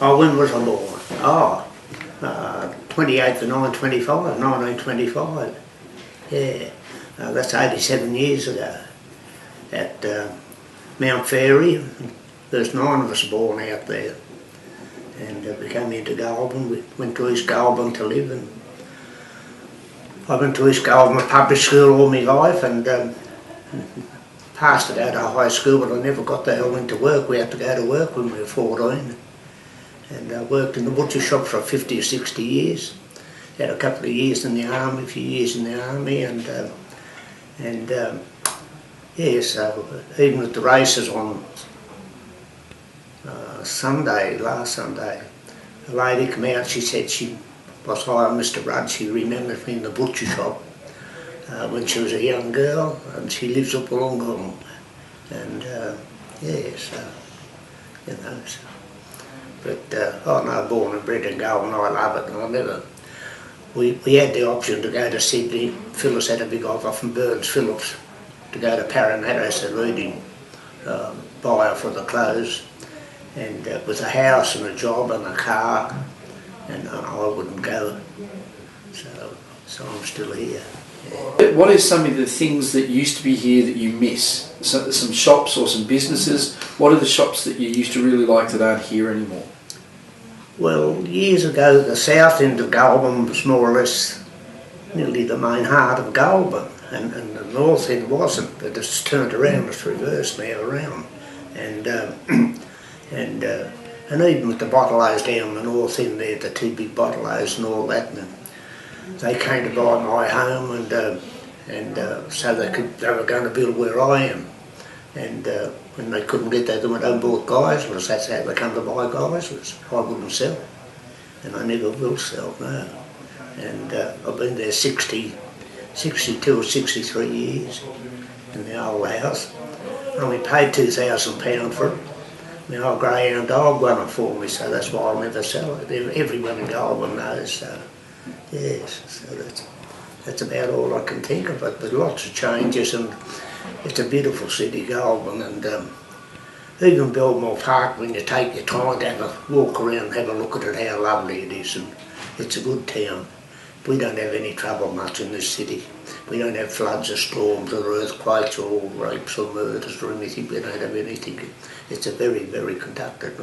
Oh, when was I born? Oh, 28th of 1925. Yeah, that's 87 years ago. At Mount Fairy, there's 9 of us born out there. And we came into Goulburn. We went to East Goulburn to live, and I went to East Goulburn public school all my life, and passed it out of high school, but I never got the hell into work. We had to go to work when we were 14. And I worked in the butcher shop for 50 or 60 years. Had a couple of years in the army, a few years in the army, and yeah, so even at the races on last Sunday, a lady came out. She said she was hiring Mr. Rudd. She remembered me in the butcher shop when she was a young girl, and she lives up along Goulburn. And yeah, so you know. So. But I'm not born and bred in Goulburn. I love it, and I never. We had the option to go to Sydney. Phyllis had a big offer from Burns Phillips to go to Parramatta as a leading buyer for the clothes, and with a house and a job and a car, and I wouldn't go. So I'm still here. Yeah. What are some of the things that used to be here that you miss? Some shops or some businesses? What are the shops that you used to really like that aren't here anymore? Well, years ago the south end of Goulburn was more or less nearly the main heart of Goulburn, and the north end wasn't, but it's turned around, it's reversed now around. And even with the bottle-O's down the north end there, the 2 big bottle-O's and all that, and they came to buy my home, and so they were going to build where I am. And when they couldn't get that, they went and bought Geislers. That's how they come to buy Geislers. I wouldn't sell, and I never will sell, no. And I've been there 62 or 63 years in the old house. I only paid £2,000 for it. My old greyhound dog won it for me, so that's why I'll never sell it. Everyone in Goulburn knows, so yes, so that's about all I can think of it. But lots of changes, and it's a beautiful city, Goulburn, and even Belmore Park, when you take your time to have a walk around and have a look at it, how lovely it is, and it's a good town. We don't have any trouble much in this city. We don't have floods or storms or earthquakes or rapes or murders or anything. We don't have anything. It's a very, very conducted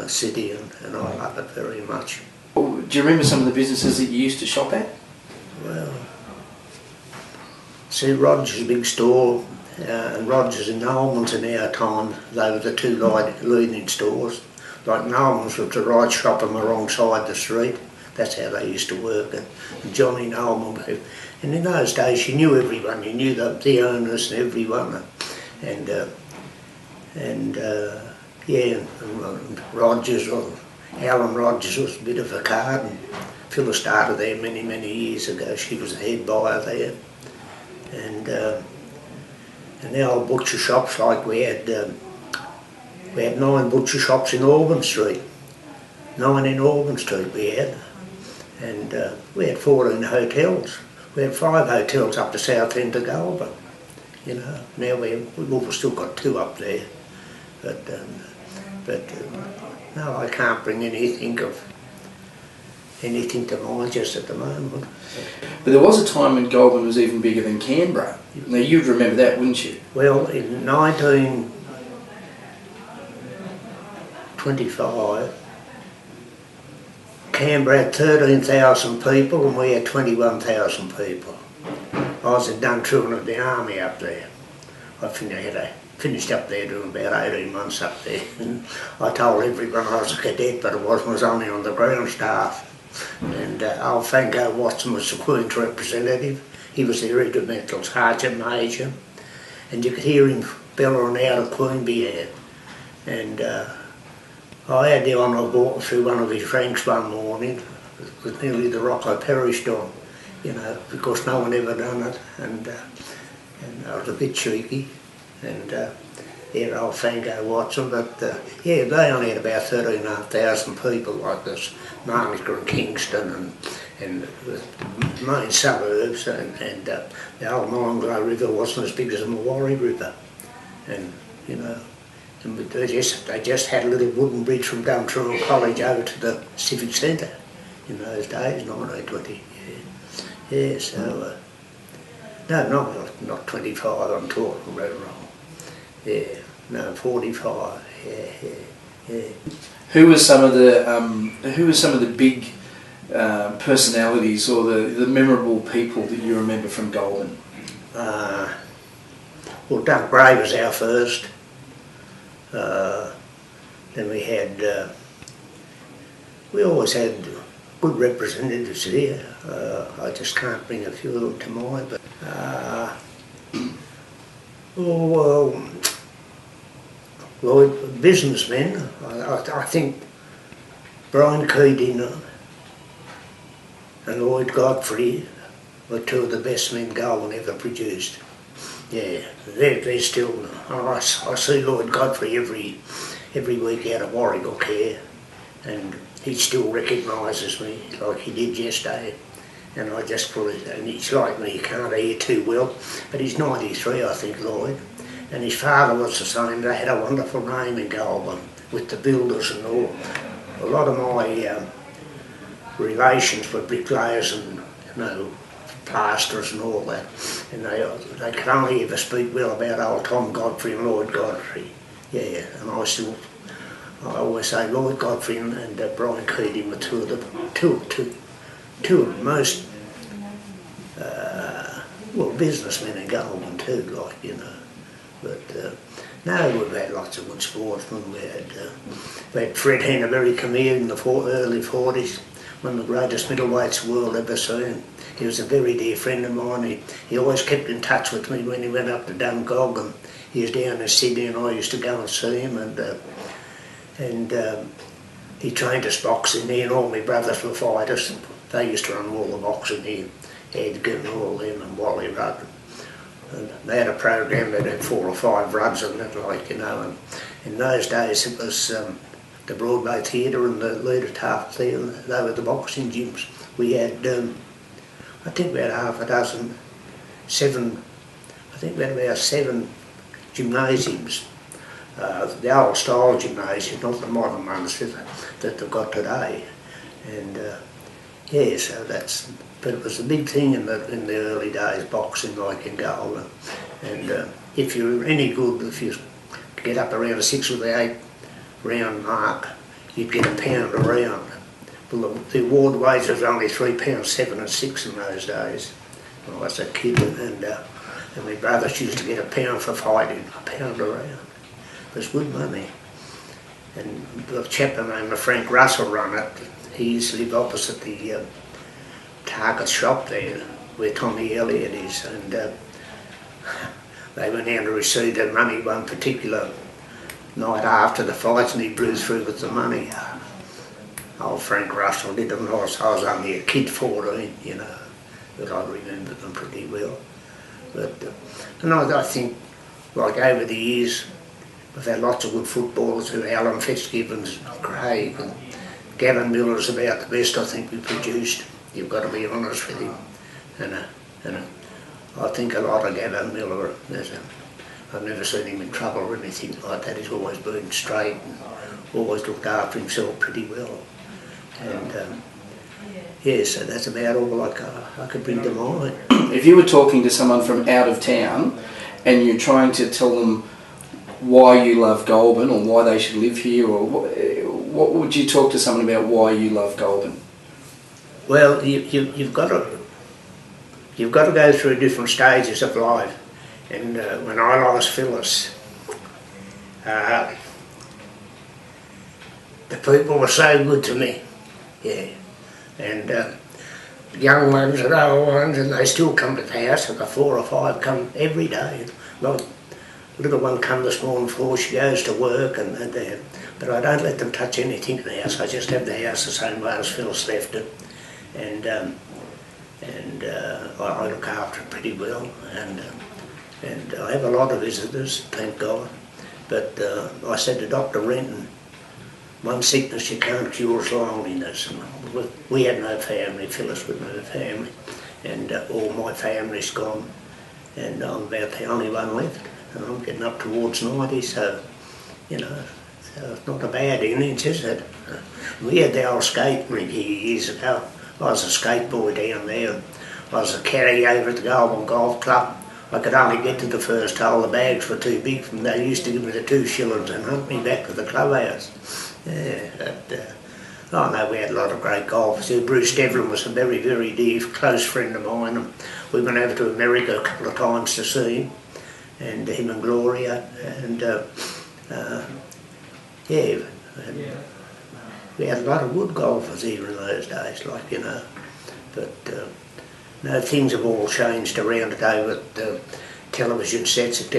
city, and I love it very much. Do you remember some of the businesses that you used to shop at? Well, see, Rogers' big store and Rogers and Nolman's in our time, they were the 2 leading stores. Like Nolman's was the right shop on the wrong side of the street. That's how they used to work. And Johnny Nolman, and in those days you knew everyone, you knew the owners and everyone. And yeah, and Rogers, Alan Rogers was a bit of a card, and Phyllis started there many, many years ago. She was the head buyer there. And the old butcher shops, like we had 9 butcher shops in Auburn Street. 9 in Auburn Street we had. And we had 14 hotels. We had 5 hotels up the south end of Goulburn. You know, now we've still got 2 up there. But no, I can't bring anything to mind just at the moment. But there was a time when Goulburn was even bigger than Canberra. Now you'd remember that, wouldn't you? Well, in 1925, Canberra had 13,000 people and we had 21,000 people. I was in Duntruan of the army up there. I finished up there doing about 18 months up there. And I told everyone I was a cadet, but I was only on the ground staff. And old Fango Watson was the Queen's representative. He was the regimental sergeant major, and you could hear him bellowing out of Queanbeyan. And I had the honour of walking through one of his ranks one morning with nearly the rock I perished on, you know, because no one ever done it, and I was a bit cheeky. And yeah, old Fango Watson, but yeah, they only had about 13,500 people like this, Marnica and Kingston and the main suburbs, and the old Monglow River wasn't as big as the Macquarie River, and you know, And they just had a little wooden bridge from Dumtree College over to the Civic Centre in those days, 1920. Yeah, so, no, not 25, I'm talking right wrong. Yeah, no, 45, yeah. Who were some of the big personalities or the memorable people that you remember from Goulburn? Well, Doug Bray was our first. Then we always had good representatives here. I just can't bring a few of them to mind, but Lloyd, businessmen. I think Brian Keating and Lloyd Godfrey were two of the best men Goulburn ever produced. Yeah, they're still. I see Lloyd Godfrey every week out of Warwick or Care, and he still recognises me like he did yesterday. And I just put it, and he's like me, he can't hear too well, but he's 93, I think, Lloyd. And his father was the same. They had a wonderful name in Goulburn with the builders and all. A lot of my relations were bricklayers and, plasterers and all that. And they could only ever speak well about old Tom Godfrey and Lloyd Godfrey. Yeah, and I always say Lloyd Godfrey and Brian Keating were two of the most businessmen in Goulburn too, But no, we've had lots of good sportsmen. We had Fred Hannaberry come here in the early 40s, one of the greatest middleweights the world ever seen. He was a very dear friend of mine. He always kept in touch with me when he went up to Dungog, and he was down in Sydney and I used to go and see him, and he trained us boxing here, and all my brothers were fighters. They used to run all the boxing here, Edgar and all them and Wally Rudd. And they had a program that had 4 or 5 runs in it, and in those days it was the Broadway Theatre and the Leader Taft Theatre. They were the boxing gyms. We had, I think we had about 7 gymnasiums. The old style gymnasiums, not the modern ones that they've got today. And so but it was a big thing in the early days, boxing like in Goulburn. And if you were any good, if you get up around the 6 or the 8 round mark, you'd get £1 a round. Well, the award weights was only £3, 7 and 6 in those days when I was a kid, and my brothers used to get £1 for fighting, £1 a round. It was good money. And the chap named Frank Russell run it. He used to live opposite the Target shop there, where Tommy Elliott is, and they went down to receive their money one particular night after the fights, and he blew through with the money. Old Frank Russell did them. I was only a kid, 14, but I remember them pretty well. But and I think, like over the years, we've had lots of good footballers, who Alan Fitzgibbons, Craig, and Gavin Miller's about the best I think we produced. You've got to be honest with him. And I think a lot of Gavin Miller. I've never seen him in trouble or anything like that. He's always been straight and always looked after himself pretty well. And so that's about all I could bring to mind. If you were talking to someone from out of town and you're trying to tell them why you love Goulburn or why they should live here, or what would you talk to someone about why you love Goulburn? Well, you've got to go through different stages of life, and when I lost Phyllis, the people were so good to me, and young ones and old ones, and they still come to the house. I've got 4 or 5 come every day. Well, little one come this morning before she goes to work, but I don't let them touch anything in the house. I just have the house the same way as Phyllis left it. And I look after it pretty well, and I have a lot of visitors, thank God. But I said to Dr. Renton, one sickness you can't cure is loneliness. And we had no family, Phyllis with no family, and all my family's gone, and I'm about the only one left, and I'm getting up towards 90, so you know. So it's not a bad innings, is it? We had the old skate rink here years ago. I was a skate boy down there. I was a caddy over at the Goulburn Golf Club. I could only get to the first hole, the bags were too big for me. They used to give me the 2 shillings and hunt me back to the clubhouse. Yeah, oh no, we had a lot of great golfers here. Bruce Devlin was a very, very dear, close friend of mine. And we went over to America a couple of times to see him, and him and Gloria, and yeah, we had a lot of good golfers here in those days, like, you know. But no, things have all changed around today with television sets and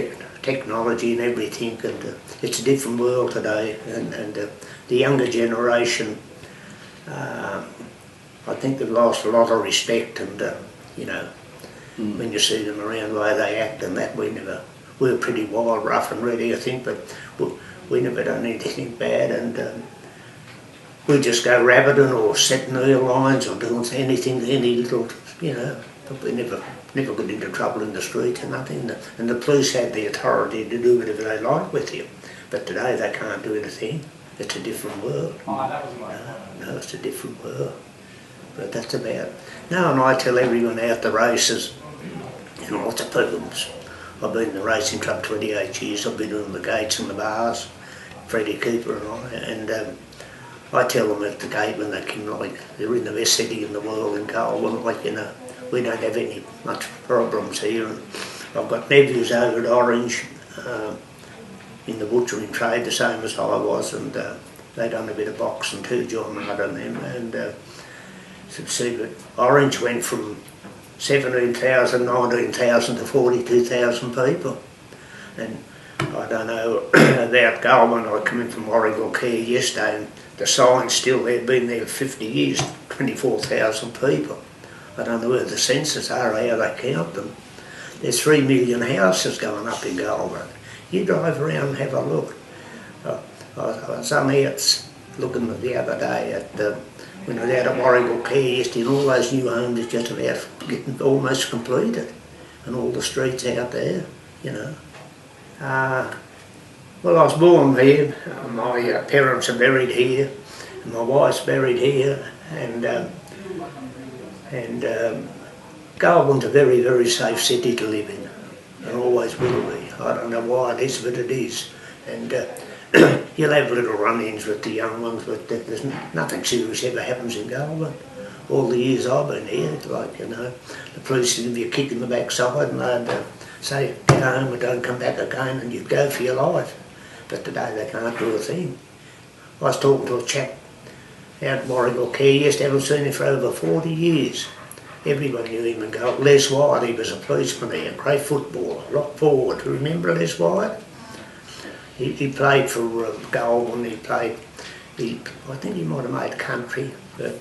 technology and everything, and it's a different world today. And the younger generation, I think they've lost a lot of respect, and you know, when you see them around the way they act and that, we were pretty wild, rough and ready, I think, but we never done anything bad, and we just go rabbiting or setting airlines or doing anything, any little, you know, but we never got into trouble in the streets or nothing. And the police had the authority to do whatever they like with you. But today they can't do anything. It's a different world. No, it's a different world. But that's about. Now, and I tell everyone out the races, you know, lots of people. I've been in the racing club 28 years. I've been on the gates and the bars, Freddie Cooper and I tell them at the gate when they come, like, they're in the best city in the world in Goulburn, like, you know, we don't have any much problems here. And I've got nephews over at Orange in the butchering trade, the same as I was, and they done a bit of boxing too, John Rudd and them. And see, but Orange went from 17,000, 19,000 to 42,000 people. And I don't know about Goulburn. I come in from Warrigal Care yesterday, and the sign's still there, been there 50 years, 24,000 people. I don't know where the census are, how they count them. There's 3 million houses going up in Goulburn. You drive around and have a look. I was only out looking the other day at when I was out at Warrigal Care yesterday, and all those new homes are just about getting almost completed, and all the streets out there, you know. Well, I was born here. My parents are buried here, and my wife's buried here, and Goulburn's a very, very safe city to live in, and always will be. I don't know why it is, but it is. And you'll have little run-ins with the young ones, but there's nothing serious ever happens in Goulburn. All the years I've been here, it's like, you know, the police would give you a kick in the backside and they'd say, get home and don't come back again, and you'd go for your life. But today they can't do a thing. I was talking to a chap out at Warrigal Care yesterday, haven't seen him for over 40 years. Everyone knew him in Goulburn. Les White, he was a policeman here, a great footballer, lock forward. Remember Les White? He played for Goulburn, I think he might have made country, but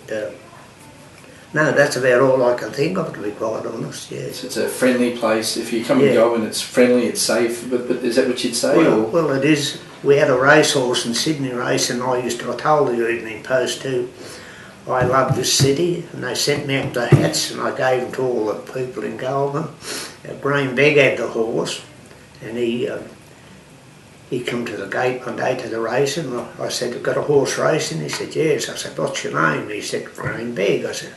no, that's about all I can think of, to be quite honest, yes. It's a friendly place. If you come to Goulburn, it's friendly, it's safe, but is that what you'd say? Well, it is. We had a racehorse in Sydney racing. I told the Evening Post too, I love this city, and they sent me up the hats, and I gave them to all the people in Goulburn. Graham Begg had the horse, and he come to the gate one day to the racing. I said, "You've got a horse racing?" He said, "Yes." I said, "What's your name?" He said, "Graham Begg." I said,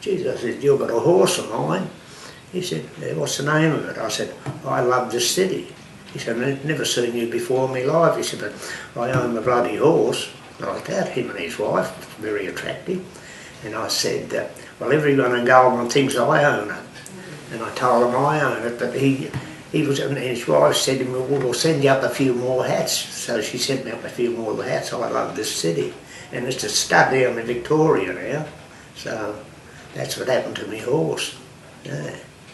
"Geez," I said, "You've got a horse of mine." He said, "Yeah, what's the name of it?" I said, "I love this city." He said, "I've never seen you before in my life." He said, "But I own a bloody horse." Like that, him and his wife, very attractive. And I said, "Well, everyone in Goulburn thinks I own it." And I told him I own it, but he was, and his wife said to me, "Well, we'll send you up a few more hats." So she sent me up a few more of the hats. I love this city. And it's a stud down in Victoria now. So that's what happened to my horse. Yeah.